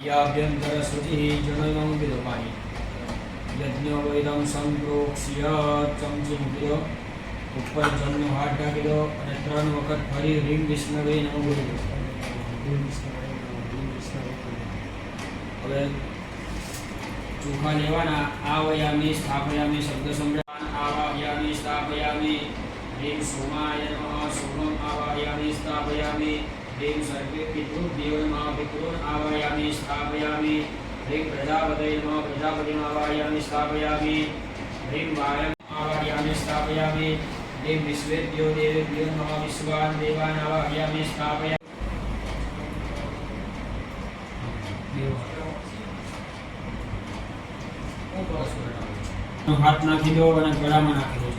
याभ्यंतर शुचिः जनयं विदपानि यज्ञोवेदं संप्रोक्ष्य चमचीमुकिदो ઉપર જમનો હાથ ઢાંકી દો અને 3 વખત ફરી રીમ વિષ્ણવે નમઃ બોલી દો. હવે ચોખા લેવાના. આવયામિ સ્થાપયામિ શબ્દ સંભળાન. આવાહયામિ સ્થાપયામિ. રીમ સોમાય નમઃ. સોમમ આવાહયામિ સ્થાપયામિ. રીમ સર્વે પિતૃભ્યો નમઃ. પિતॄન આવાહયામિ સ્થાપયામિ. રીમ પ્રજાપતये નમઃ. પ્રજાપતિમ આવાહયામિ સ્થાપયામિ. રીમ વાયમ आवाहयामि स्थापयामि. देव विश्वेभ्यो देवेभ्यो नमः. विश्वान् देवान् आवाहयामि स्थापयामि. हाथ नाखी दो અને ગળામાં નાખી દો.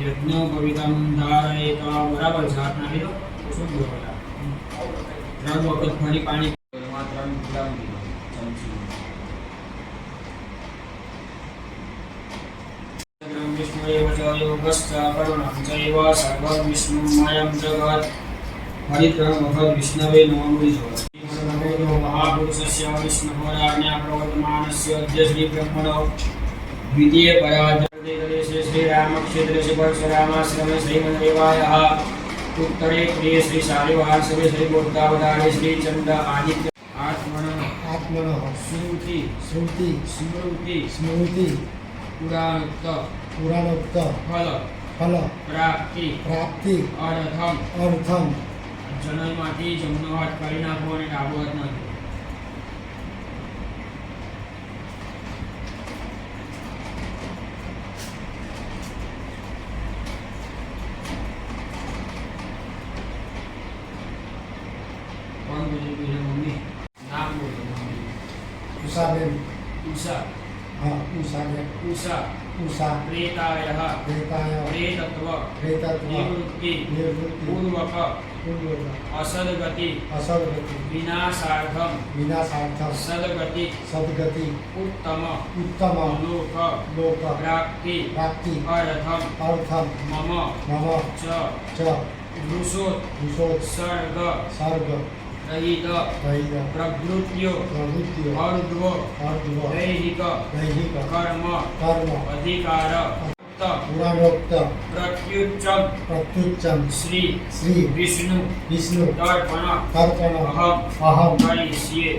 યજ્ઞોપવીતં ધારયેત. બરાબર છે. હાથ નાખી દો. શુદ્ધ બોલા. 3 વખત ફરી પાણી 3 ગ્રામ ચમચી. વિષ્ણુએવ ચ યોગશ્ચ કરુણં ચૈવ સર્વં વિષ્ણુમયં જગત. ફરી 3 વખત વિષ્ણવે નમઃ બોલી દો. નમો મહાપુરુષસ્ય વિષ્ણુરાજ્ઞા પ્રવર્તમાનસ્ય અદ્ય શ્રી બ્રહ્મણો દ્વિતીય પરાજયદેશે શ્રી રામક્ષેત્રે પરશુરામાશ્રમે શ્રીમદ્દેવાયઃ उत्तरे प्रिय श्री शालिवाहन सभे श्री बोधावतारे श्री चंद आदित्य आत्मन श्रुति स्मृति स्मृति पुराणोक्त फल प्राप्ति अर्थम जनयमाथी जमनो हाथ કરી નાખો અને ડાબો હાથ નાખો. नाम बोलो. उषा बेन. उषा. हाँ उषा बेन. उषा. उषा. प्रेतायः. प्रेताय. प्रेतत्व. प्रेतत्व. निवृत्ति. निवृत्ति. पूर्वक. पूर्वक. असद्गति. असद्गति. विनाशार्थम. विनाशार्थम. सद्गति. सद्गति. उत्तम. उत्तम. लोक. लोक. प्राप्ति. प्राप्ति. अर्थम. अर्थम. मम. मम. च. च. वृषोत्. वृषोत्. सर्ग. सर्ग. रहित. प्रवृत्त्यो. अर्ध्व. दैहिक. कर्म. अधिकार. पुराणोक्त. प्रत्युच्चं. श्री विष्णु. तर्पण. अहं करिष्ये.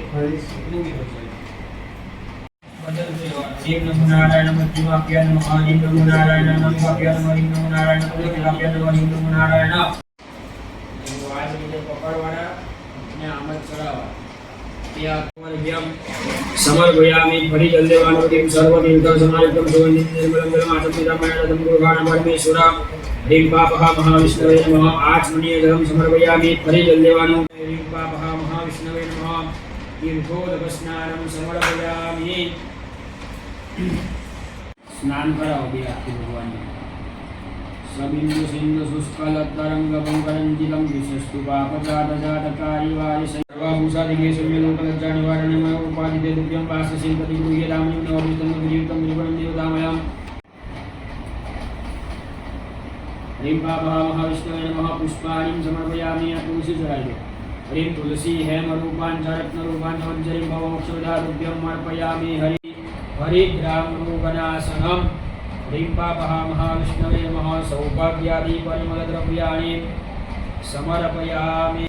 नमो नारायण मध्यमाभ्यां नमः. नमो नारायण नमोभ्यां नमः. नमो नारायण नमोभ्यां नमः. नमो नारायण. आज રીતે પકડવાના आमद चढ़ावा. समर्पयामि. फरी जल देवानो टीम सर्वतीर्थं समायुक्तं सुगन्धिं निर्मलं जलमाचम्पितामयं गुरुगाण परमेश्वर. ह्रीं पापः महाविष्णवे नमः. आचमनीय जलं समर्पयामि. फरी जल देवानो. ह्रीं पापः महाविष्णवे नमः. तीर्थोदकस्नानं समर्पयामि. स्नान कराओ भी आपके भगवान. सबिंदु सिंधु शुष्कल तरंग बंकरंजितं विशस्तु पापजातजातकारी वारि सर्वाभूषादिकेशमेलोकलज्जा निवारणमय उपाधिते दुभ्यं पाशसिंपति गृह्यतामनिं नववितं विजीवितं विनिवनं देवतामयम्. ह्रीं पापः महाविष्णवे नमः. पुष्पाणिं समर्पयामि. तुलसी चढ़ाई. ह्रीं तुलसी हेमरूपां च रत्नरूपां च मज्जरीं भवमोक्षविधातुभ्यं अर्पयामि. हरिद्रामरूपनाशनम्. ह्रीं पापः महाविष्णवे नमः. सौभाग्यादि परिमलद्रव्याणि समर्पयामि.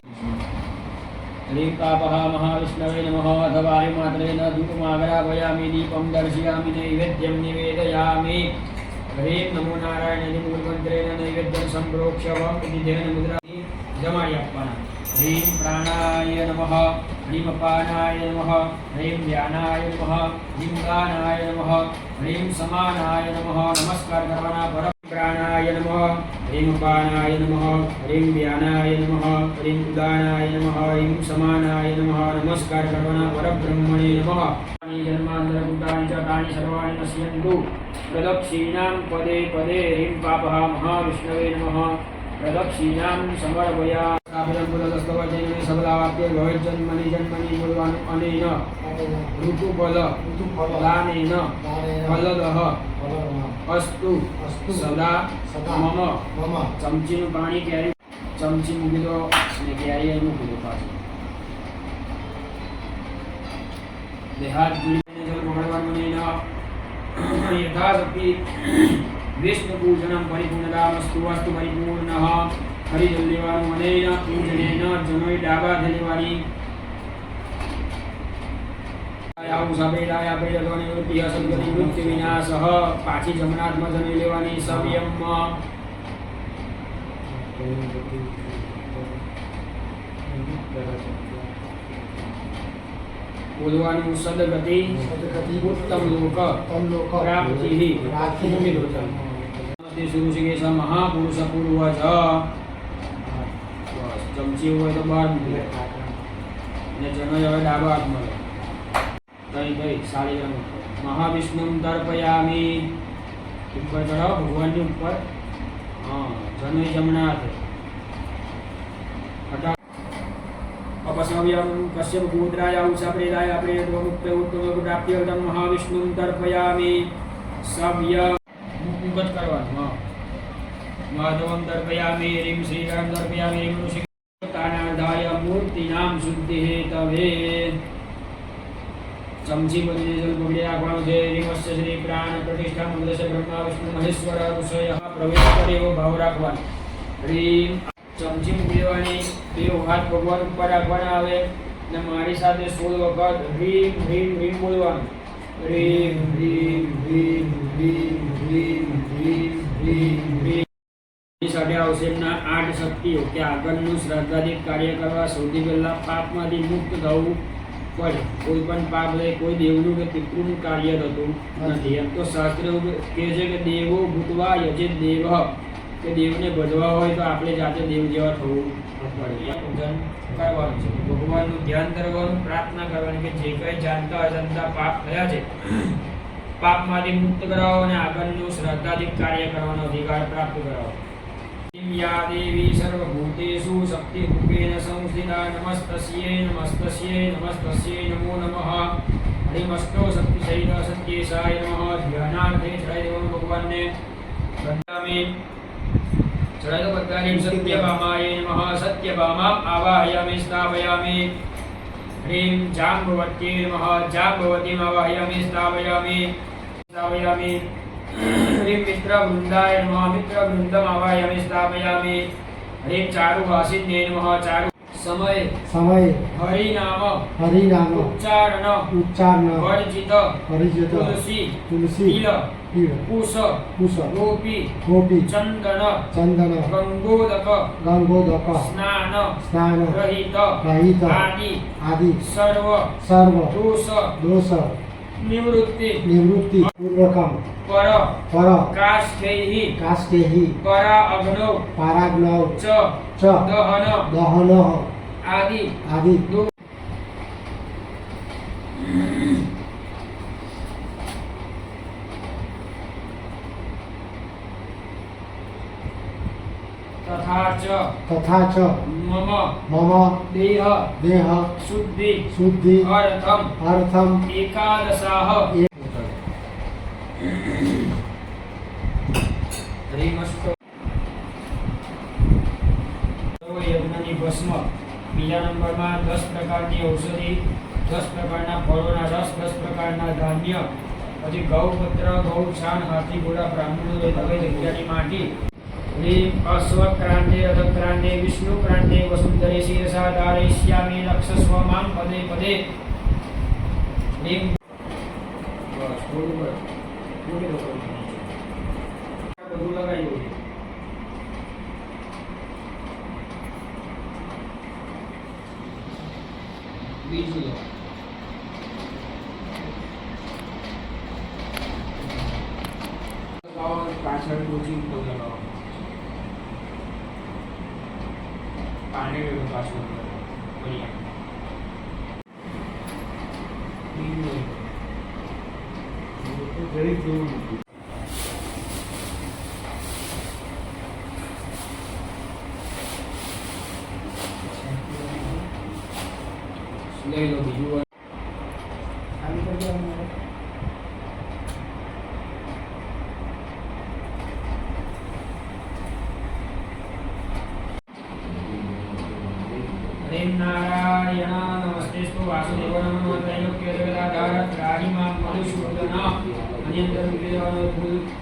ह्रीं पापः महाविष्णवे नमः. अथ वायुमात्रेण धूपमाग्रापयामि. दीपं दर्शयामि. नैवेद्यं निवेदयामि. ह्रीं नमो नारायण मूलमन्त्रेण नैवेद्यं सम्प्रोक्ष्य वं इति ध्यान मुद्रा जमाडि आपवाना. ह्रीं प्राणाय नमः. ह्रीं अपानाय नमः. ह्रीं ध्यानाय नमः. ह्रीं गानाय नमः. ह्रीं समानाय नमः. नमस्कार करवाना. परम प्राणाय नमः. ह्रीं अपानाय नमः. ह्रीं ध्यानाय नमः. ह्रीं उदानाय नमः. ह्रीं समानाय नमः. नमस्कार करवाना. परब्रह्मणे नमः. जन्मान्तरभूतानि च तानि सर्वाणि नश्यन्तु प्रदक्षिणां पदे पदे. ह्रीं पापः महाविष्णवे नमः. प्रदक्षिणां समर्पयामि. स्थापितं सबलावाप्य भवेज्जन्मनि जन्मनि मूलवान् अनेन ऋतुफल दानेन फलदः अस्तु सदा મમ ચમચીનું પાણી કેરી ચમચી મૂકી દો અને કેરી અહીં મૂકી દો પાછું. દેહાત ગુલીને જલ પકડવાનું નહીં યથાશક્તિ વિષ્ણુ પૂજનમ પરિપૂર્ણતામસ્તુ વાસ્તુ પરિપૂર્ણ હરિજલ લેવાનું અનેન પૂજનેન જનોય ડાબા લેવાની આવું સબેલાય આપે જગવાની વૃત્તિ અસદ્ગતિ મૃત્યુ વિનાશ પાછી જમનાથમાં જમી લેવાની સંયમ બોલવાનું સદગતિ ઉત્તમ લોક પ્રાપ્તિ શુરુ છે કે મહાપુરુષ પૂર્વજ ચમચી હોય તો બહાર મૂકે અને જનો હવે ડાબા હાથમાં કઈ સાડી રંગ મહાવિષ્ણુ તર્પયામી ઉપર ચડાવો ભગવાનની ઉપર જનો જમણા હાથે अपस्मव्यं कश्यप पुत्राय उषाप्रेदाय प्रेतमुक्ते उत्तम प्राप्त्यर्थं महाविष्णुं तर्पयामि सव्य मुकुट करવાનું माधवं तर्पयामि ह्रीं श्रीराम तर्पयामि ह्रीं ऋषिकानादाय मूर्तिनां शुद्धि हेतवे चमची बदले जल पकड़े રાખવાનું છે ह्रीमस्य श्री प्राण प्रतिष्ठा મંગલस्य ब्रह्मा विष्णु महेश्वर ऋषય પ્રવેશ કરે એવો ભાવ રાખવાનો ह्रीं ચમચી મૂકી દેવાની બે હાથ ભગવાન ઉપર રાખવાના આવે અને મારી સાથે 16 વખત હ્રીમ હ્રીમ હ્રીમ બોલવાનું હ્રીમ હ્રીમ હ્રીમ હ્રીમ હ્રીમ હ્રીમ હ્રીમ હ્રીમ સાથે આવશે એમના 8 શક્તિઓ કે આગળનું શ્રાદ્ધાદિક કાર્ય કરવા સૌથી પહેલા પાપમાંથી મુક્ત થવું પડે. કોઈ પણ પાપ લઈ કોઈ દેવનું કે પિતૃનું કાર્ય થતું નથી. એમ તો શાસ્ત્ર કહે છે કે દેવો ભૂતવા યજે દેવ કે દેવને ભજવા હોય તો આપણે જાતે દેવ જેવા થવું પડે. પૂજન કરવાનું છે ભગવાનનું ધ્યાન કરવાનું પ્રાર્થના કરવાની કે જે કંઈ જાણતા અજાણતા પાપ થયા છે પાપમાંથી મુક્ત કરાવો અને આગળનું શ્રદ્ધાધિક કાર્ય કરવાનો અધિકાર પ્રાપ્ત કરાવો. યા દેવી સર્વભૂતેષુ શક્તિરૂપેણ સંસ્થિતા નમસ્તસ્યૈ નમસ્તસ્યૈ નમસ્તસ્યૈ નમો નમઃ હરિમસ્તો શક્તિ સહિત સત્યેશાય નમઃ ધ્યાનાર્થે ચડાઈ દેવાનું ભગવાનને બંધામી ચડાઈ દો બધાની સત્યભામાય નમઃ સત્યભામામ આવાહયામિ સ્થાપયામિ હ્રીમ જાંબવત્यै નમઃ જાંબવતીમ આવાહયામિ સ્થાપયામિ હ્રીમ મિત્રવૃંદાય નમઃ મિત્રવૃંદમ આવાહયામિ સ્થાપયામિ હ્રીમ ચારુભાસિન્યે નમઃ ચારુ સમય હરિનામ ઉચ્ચારણ વર્જિત તુલસી તિલ કુશ ગોપી ચંદન ગંગોદક સ્નાન રહિત આદિ સર્વ દોષ નિવૃત્તિ પૂર્વકમ પર કાષ્ઠૈઃ પરાગ્નૌ ચ દહન આદિ તથા ચ મમ દેહ શુદ્ધિ અર્થમ એકાદશાહ યજ્ઞની ભસ્મ બીજા નંબરમાં 10 પ્રકારની ઔષધિ 10 પ્રકારના ફળોના રસ 10 પ્રકારના ધાન્ય પછી ગૌમૂત્ર ગૌછાણ હાથી ઘોડા બ્રાહ્મણો નવે જગ્યાની માટી હ્રીમ અશ્વક્રાંતે રથક્રાંતે વિષ્ણુક્રાંતે વસુંધરે શિરસા ધારયિષ્યામિ લક્ષસ્વ માં પદે પદે હ્રીમ બસ થોડું બધું લગાવી દો. બીજું પાછળ ઓછી લગાવો પાણી પાછળ લઈ લો બીજું ह्रीं नारायण नमस्तेस्तु वासुदेव नमो त्रैलोक्य जगदाधार त्राहिमां मधुसूदन अनियंत्रविजयभूत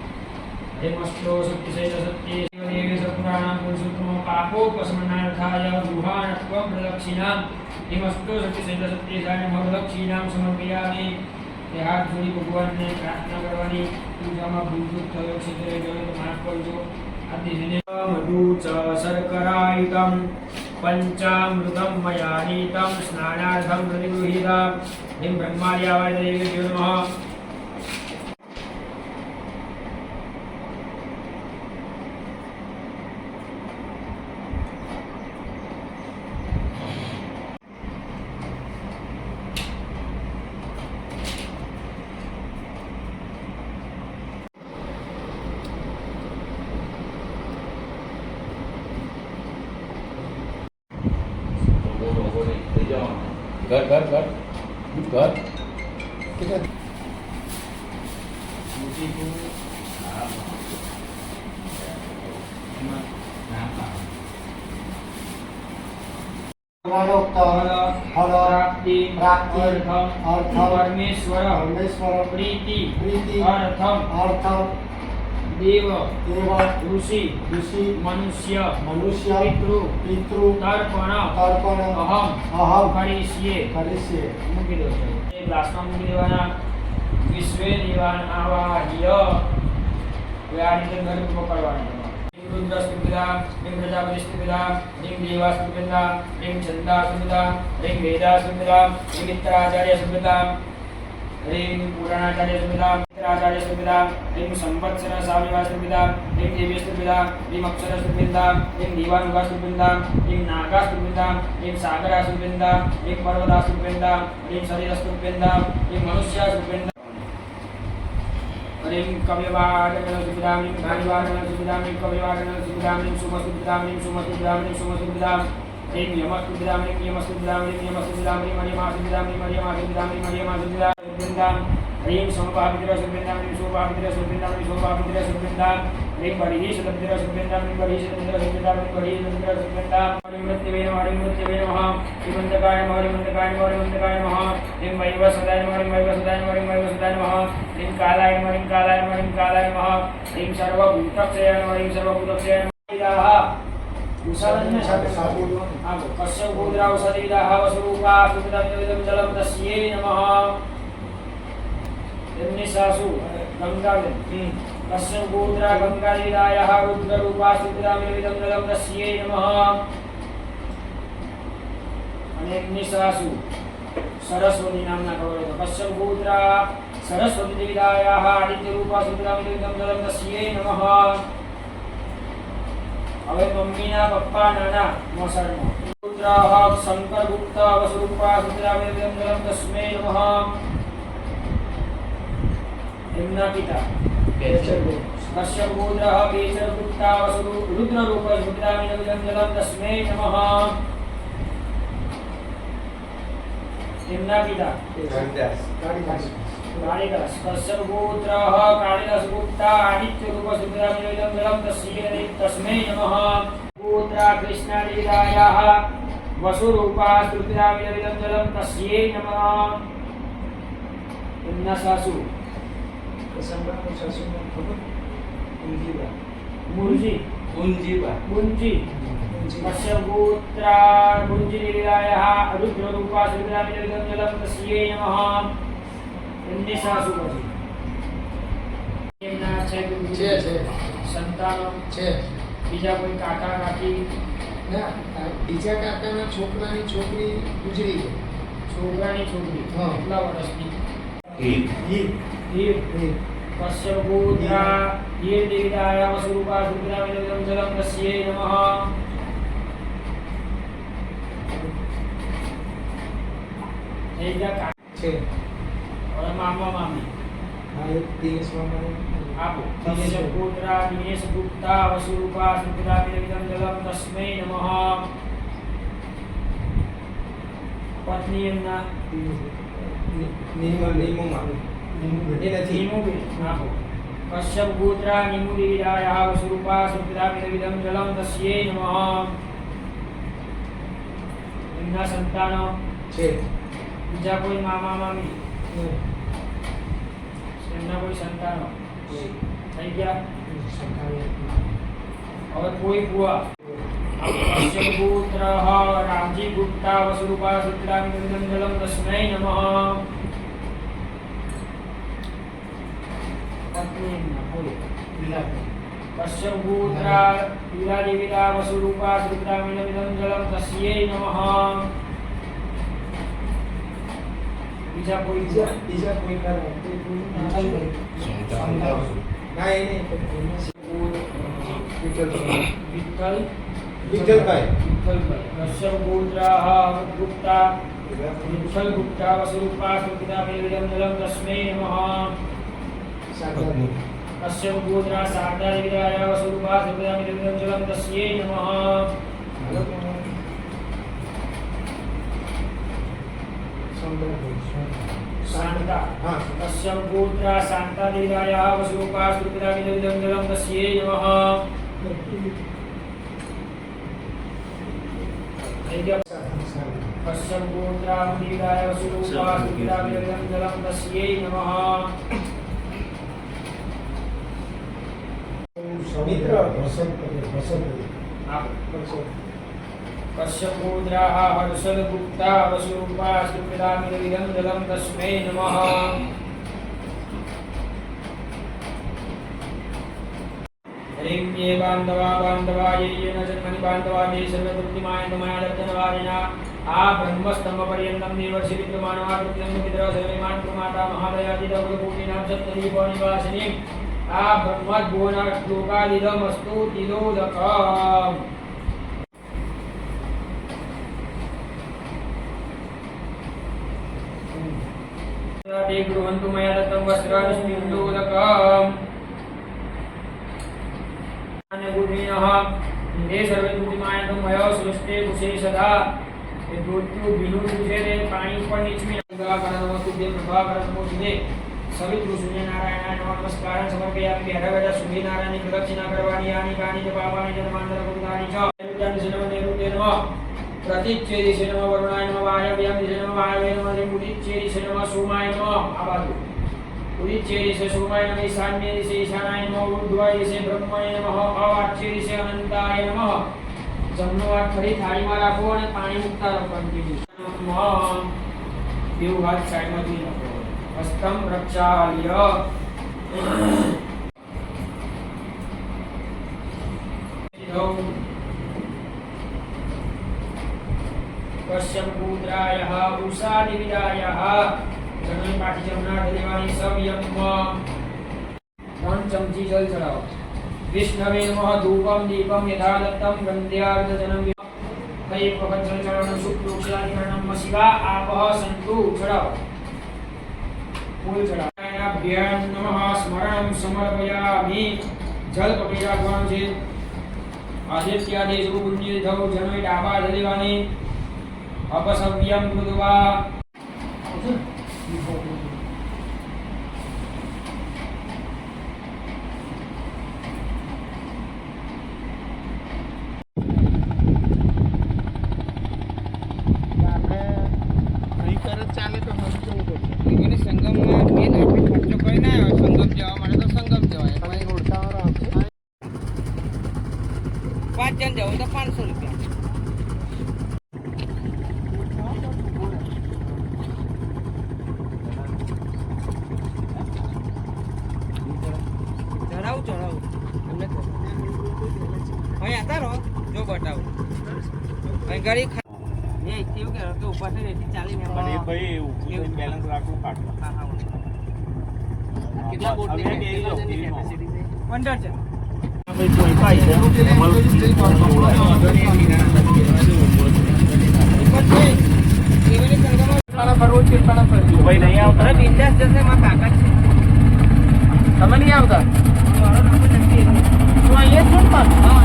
हेमस्त्रो सत्यशैल सत्ये देवी सपुराणां पुरुषोत्तमो पापोपशमनार्थाय गृहाणत्वं प्रदक्षिणां हेमस्त्रो सत्यशैल सत्ये प्रदक्षिणां समर्पयामि તે હાથ જોડી ભગવાનને પ્રાર્થના કરવાની પૂજામાં ભૂલચૂક થયો છે તે જોઈને માફ કરજો આદિને મધુ ચ શર્કરાયુતમ પંચામૃતમ મયા નીતમ સ્નાનાર્થમ પ્રતિગૃહીતા હિમ બ્રહ્માર્યાવાય દેવેભ્યો નમઃ Good, good, good. Good. Good. प्राप्ति अर्थम परमेश्वर प्रीति अर्थम देव ऋषि मनुष्य पितृ तर्पण अहम करिष्ये મૂકી દો એ ગ્લાસમાં મૂકી દેવાના વિશ્વે દેવાન આવાહ્ય હવે આ રીતે ગરમ પકડવાના रुद्र स्तुतिदा ह्रीं प्रजापति स्तुतिदा ह्रीं देवा स्तुतिदा ह्रीं छंदा स्तुतिदा ह्रीं वेदा स्तुतिदा ह्रीं मित्राचार्य स्तुतिदा ह्रीं पुराणाचार्य स्तुतिदा मित्राचार्य स्तुतिदा ह्रीं संवत्सर साविवा स्तुतिदा ह्रीं देवी स्तुतिदा ह्रीं अक्षर स्तुतिदा ह्रीं दीवानुगा स्तुतिदा ह्रीं नागा स्तुतिदा ह्रीं सागरा स्तुतिदा ह्रीं पर्वता स्तुतिदा ह्रीं शरीर स्तुतिदा ह्रीं मनुष्य स्तुतिदा ह्रीं कव्यवादनं सुविधां ह्रीं घाणिवादनं सुविधां ह्रीं कव्यवादनं सुविधां ह्रीं सुमस्तुविधां ह्रीं सुमस्तुविधां ह्रीं सुमस्तुविधां ह्रीं यमस्तुविधां ह्रीं यमस्तुविधां ह्रीं यमस्तुविधां ह्रीं मर्यमास्तुविधां ह्रीं मर्यमास्तुविधां ह्रीं मर्यमास्तुविधां ह्रीं सोमपावित्रसुविधां ह्रीं सोमपावित्रसुविधां ह्रीं सोमपावित्रसुविधां ह्रीं बर्हिषदभित्रसुविधां ह्रीं बर्हिषदभित्रसुविधां ह्रीं बर्हिषदभित्रसुविधां हरिमृत्यवे नमः हरिमृत्यवे नमः श्रीमन्तकाय नमः हरिमन्तकाय नमः हरिमन्तकाय नमः ह्रीं वैवस्वताय नमः हरिं वैवस्वताय नमः हरिं वैवस्वताय नमः ह्रीं कालाय नमः हरिं कालाय नमः हरिं कालाय नमः ह्रीं सर्वभूतक्षयाय नमः हरिं सर्वभूतक्षयाय नमः उषादन्य साधु कस्य भूद्रा औषधिविदाः वसुरूपा सुविदं जलं तस्यै नमः सासु गंगावेन कस्य भूद्रा गंगाविदायाः रुद्ररूपा सुविदं जलं तस्यै नमः અને સાસુ સરસ્વતી નામના કવરે કશ્યપ ભૂદ્રા સરસ્વતી દેવીદાયાः આદિત્યરૂપા સુવિદં જलं તસ્यै નમઃ હવે મમ્મીના પપ્પા નાના મોસરમાં ભૂદ્રાः શંકરગુપ્ત વસુરૂપા સુવિદં જलं તસ્मै નમઃ એમના પિતા કશ્યપ ભૂદ્રः કેચરગુપ્તા વસુરુદ્રરૂપા સુવિદં જलं તસ્मै નમઃ એમના પિતા कालिदास कश्यप गोत्रः कालिदास गुप्ता आदित्यरूप सुविदं जलं तस्मै नमः गोत्रा कृष्णादेवीदायाः वसुरूपा सुविदं जलं तस्यै नमः एमना सासु मुंजी कश्यप गोत्रा मुंजीदेवीदायाः रुद्ररूपा सुविदं जलं तस्यै नमः એમની સાસુ પછી એમના છે સંતાનો છે બીજા કોઈ કાકા કાકી ના બીજા કાકાના છોકરાની છોકરી ગુજરી ગઈ છોકરાની છોકરી હા કેટલા વર્ષની કશ્યપ ગોત્રા હીર દેવીદાયા વસુરૂપા સુવિદં જलं તસ્यै નમઃ છે मामा मामी हाँ एक दिनेश मामा आपो कश्यप गोत्रा दिनेश गुप्ता वसुरूपा सुविदं जलं तस्मै नमः पत्नी एमना नीमू आपो कश्यप गोत्रा नीमू देवीदायाः वसुरूपा सुविदं जलं तस्यै नमः એમના સંતાનો છે બીજા કોઈ મામા મામી નહીં. એમના કોઈ સંતાનો નહીં. થઈ ગયા. સંતાનો હવે કોઈ ભુવા પુત્ર રામજી ગુપ્તા વસુરૂપા શુક્લામિંદલમ તસ્મૈ નમઃ. પત્ની એમના બોલો. કશ્યપ પુત્ર લીલાદેવીલા વસુરૂપા શુક્લામિંદલમ તસ્યૈ નમઃ. બીજા કોઈ બીજા કોઈ ના એ નહીં. વિઠ્ઠલ વિઠ્ઠલભાઈ. કશ્યપ પુત્ર ગુપ્તા વિઠ્ઠલ ગુપ્તા વસુરૂપા શુક્લામિંદલમ તસ્મૈ નમઃ. કશ્યપ પુત્ર શારદાદેવીરાય વસુરૂપા શુક્લામિંદલમ તસ્યૈ નમઃ. શાંતા હા. કશ્યપ પુત્ર શાંતાદેવીરાય વસુરૂપા શુક્લામિંદલમ તસ્યૈ નમઃ. થઈ ગયા. કશ્યપ પુત્ર દેવીરાય વસુરૂપા શુક્લામિંદલમ તસ્યૈ નમઃ. મિત્ર વસંત કશ્યપ પુત્ર હર્ષદ ગુપ્તા વસુરૂપા શુક્લામિંદલમ તસ્મૈ નમઃ. હરિં યે બાંધવા બાંધવાય યેન જન્મનિ બાંધવાય સર્વતૃપ્તિમાય તમયા દર્શનવારિના આ બ્રહ્મસ્તંભ પર્યંતમ દેવર્ષિ વિદ્યમાનવા કૃત્યં મિત્ર સર્વેમાન પ્રમાતા મહાદયાતિ દવગુટીનામ સત્તદીપ નિવાસિની આ બ્રહ્મદ ભુવના શ્લોકાદિદમસ્તુ તિલોદકમ. તે ગૃહંતુ મયા દત્તં વસ્ત્રાદિ તિલોદકમ. અને ગુણિનઃ તે સર્વે દુતિમાય તમય સૃષ્ટે કુશે સદા. એ દૂધનું ભીનું છે તે પાણી ઉપર નીચવી ગંગાકરણ વસ્તુદે પ્રભાકરણ મોચિદે સવિતૃ સૂર્યનારાયણાય નમઃ. નમસ્કારં સમર્પયામિ. બેઠા બેઠા સૂર્યનારાયણની પ્રદક્ષિણા કરવાની. આની કાની ચ પાપાની જન્માંતર કૃતાની ચ નૈઋત્યાનિ નમઃ. નૈઋત્ય નમઃ. પ્રતિચ્છેદિશે નમઃ. વરુણાય નમઃ. વાયવ્યામિશે નમઃ. વાયવ્ય નમઃ. મુદિચ્છેદિશે નમઃ. સોમાય નમઃ. આ બાજુ ઉદિચ્છેદિશે સોમાય નમઃ. ઈશાન્યદિશે ઈશાનાય નમઃ. ઊર્ધ્વદિશે બ્રહ્મણે નમઃ. અવાચ્યદિશે અનંતાય નમઃ. જમણો હાથ ફરી થાળીમાં રાખો અને પાણી મૂકતા રહો કન્ટિન્યુ. બેઉ હાથ સાઈડમાંથી રાખો. હસ્તમ પ્રક્ષાલ્ય. કશ્યપ પુત્રાય ઉષાદેવીરાય જમણી પાઠી જમણા દેવાની સવ્યમ. 3 ચમચી જલ ચડાવો. વિષ્ણવે નમઃ. ધૂપમ દીપમ યથા દત્તમ ગંધ્યાર્ધજનમ. એક વખત જલ ચડાવવાનું. શુક્લોક્ષાધિકરણમ શિવા આપઃ સંતુ ચડાવો. ફૂલ ચડાવ્યાભ્યામ નમઃ. સ્મરણમ સમર્પયામિ. જલ પકડી રાખવાનું છે. આદિત્યાદિ પુણ્ય ધૌ જનોય ડાબા ધલેવાની. અપસવ્યમ કૃત્વા સંગમમાં મેન આપણે ખર્ચો કરી ના આવ્યો. સંગમ જવા માટે તો સંગમ જવાય. 5 જણ જવું તો 500 રૂપિયા. ચડાવું એમને અહીં હતા રહો જો બતાવું અહીં ગાડી કેવું કે ઉપર છે એથી ચાલીને બેલેન્સ રાખવું કાઢવા. હા હા કેટલા બોટની કેપેસિટી છે? 15 છે. ભાઈ નહીં આવતા. બિંદાસ જશે મારા કાકા છે. તમે નહીં આવતા? મારો નંબર નથી. તો અહીંયા જ છો ને પાછું? હા.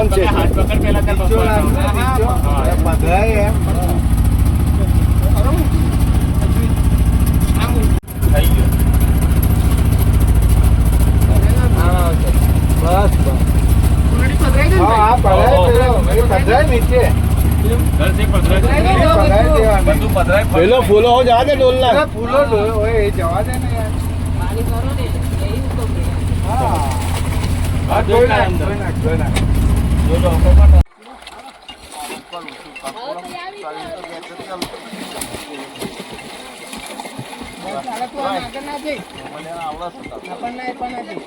લાવવાનું છે હાથ પકડ પેલા તાર નીચો પપ્પા. લાવવાનો, નીચો. પધરાય એમ થઈ ગયો. બસ હા હા પધરાય પેલો એ પધરાય નીચે ઘરથી પધરાય. પધરાય દેવાનું બધું પધરાય. પેલો ફૂલો હો જા દે ડોલના અરે ફૂલો ઢોળ્યો હોય એ જવા દે ને યાર હા હા, ધોઈ ધોઈ નાખ, નાખ, ધોઈ નાખ, ધોઈ નાખ. જોજો, પપ્પા. આગળ ના જઈ આપણને પણ ના જઈ